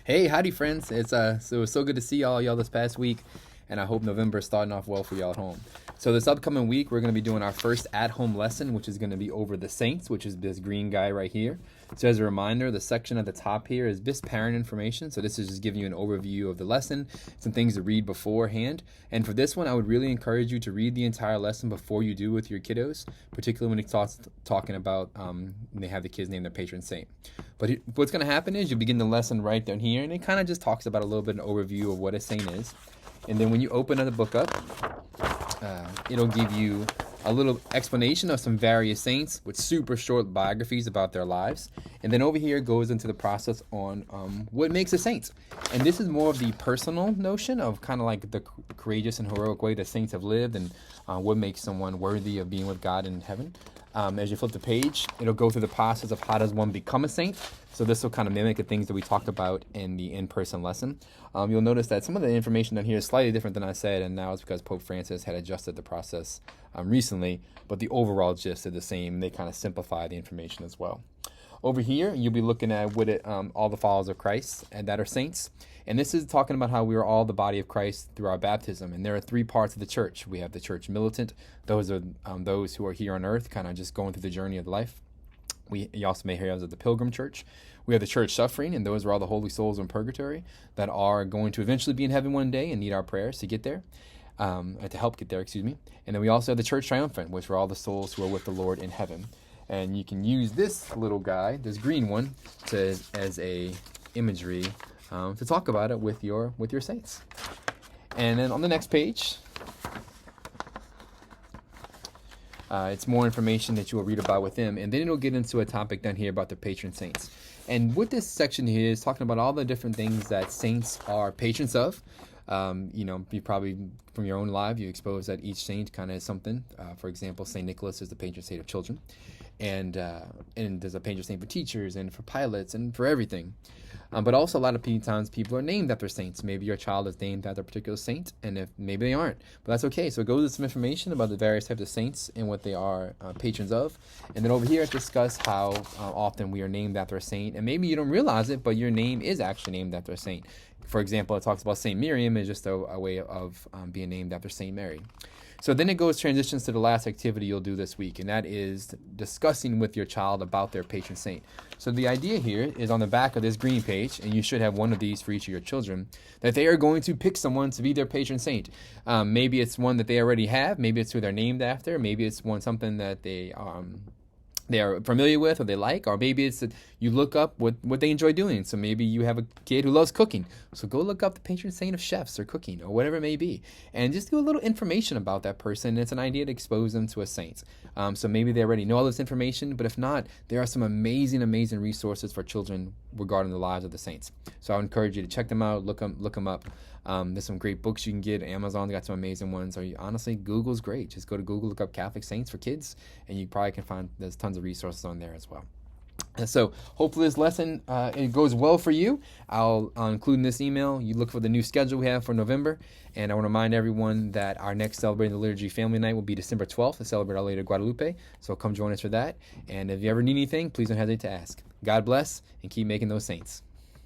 Hey, howdy, friends. It's so good to see y'all this past week, and I hope November is starting off well for y'all at home. So this upcoming week, we're going to be doing our first at-home lesson, which is going to be over the saints, which is this green guy right here. So as a reminder, the section at the top here is this parent information. So this is just giving you an overview of the lesson, some things to read beforehand. And for this one, I would really encourage you to read the entire lesson before you do with your kiddos, particularly when it starts talking about when they have the kids name their patron saint. But what's going to happen is you begin the lesson right down here, and it kind of just talks about a little bit of an overview of what a saint is. And then when you open the book up, it'll give you a little explanation of some various saints with super short biographies about their lives. And then over here goes into the process on what makes a saint. And this is more of the personal notion of kind of like the courageous and heroic way that saints have lived and what makes someone worthy of being with God in heaven. As you flip the page, it'll go through the process of how does one become a saint. So this will kind of mimic the things that we talked about in the in-person lesson. You'll notice that some of the information down here is slightly different than I said, and now it's because Pope Francis had adjusted the process recently, but the overall gist is the same. They kind of simplify the information as well. Over here, you'll be looking at all the followers of Christ and that are saints. And this is talking about how we are all the body of Christ through our baptism. And there are three parts of the church. We have the church militant. Those are those who are here on earth, kind of just going through the journey of life. You also may hear of the pilgrim church. We have the church suffering, and those are all the holy souls in purgatory that are going to eventually be in heaven one day and need our prayers to get there, to help get there, excuse me. And then we also have the church triumphant, which are all the souls who are with the Lord in heaven. And you can use this little guy, this green one, as a imagery to talk about it with your saints. And then on the next page, it's more information that you will read about with them, and then it'll get into a topic down here about the patron saints. And what this section here is talking about all the different things that saints are patrons of. You probably, from your own life, you expose that each saint kind of is something. For example, St. Nicholas is the patron saint of children. And there's a patron saint for teachers and for pilots and for everything. But also a lot of times people are named after saints. Maybe your child is named after a particular saint, and if maybe they aren't. But that's okay. So it goes with some information about the various types of saints and what they are patrons of. And then over here it discuss how often we are named after a saint. And maybe you don't realize it, but your name is actually named after a saint. For example, it talks about St. Miriam is just a way of being named after St. Mary. So then it transitions to the last activity you'll do this week, and that is discussing with your child about their patron saint. So the idea here is on the back of this green page, and you should have one of these for each of your children, that they are going to pick someone to be their patron saint. Maybe it's one that they already have, maybe it's who they're named after, maybe it's something that they are familiar with or they like, or maybe it's that you look up what they enjoy doing. So maybe you have a kid who loves cooking, so go look up the patron saint of chefs or cooking or whatever it may be, and just do a little information about that person. It's an idea to expose them to a saint. So maybe they already know all this information, but if not, there are some amazing resources for children regarding the lives of the saints. So I would encourage you to check them out, look them up. There's some great books you can get. Amazon, they got some amazing ones. Or honestly, Google's great. Just go to Google, look up Catholic saints for kids, and you probably can find there's tons of resources on there as well. And so hopefully this lesson it goes well for you. I'll include in this email. You look for the new schedule we have for November. And I want to remind everyone that our next Celebrating the Liturgy Family Night will be December 12th to celebrate Our Lady of Guadalupe. So come join us for that. And if you ever need anything, please don't hesitate to ask. God bless, and keep making those saints.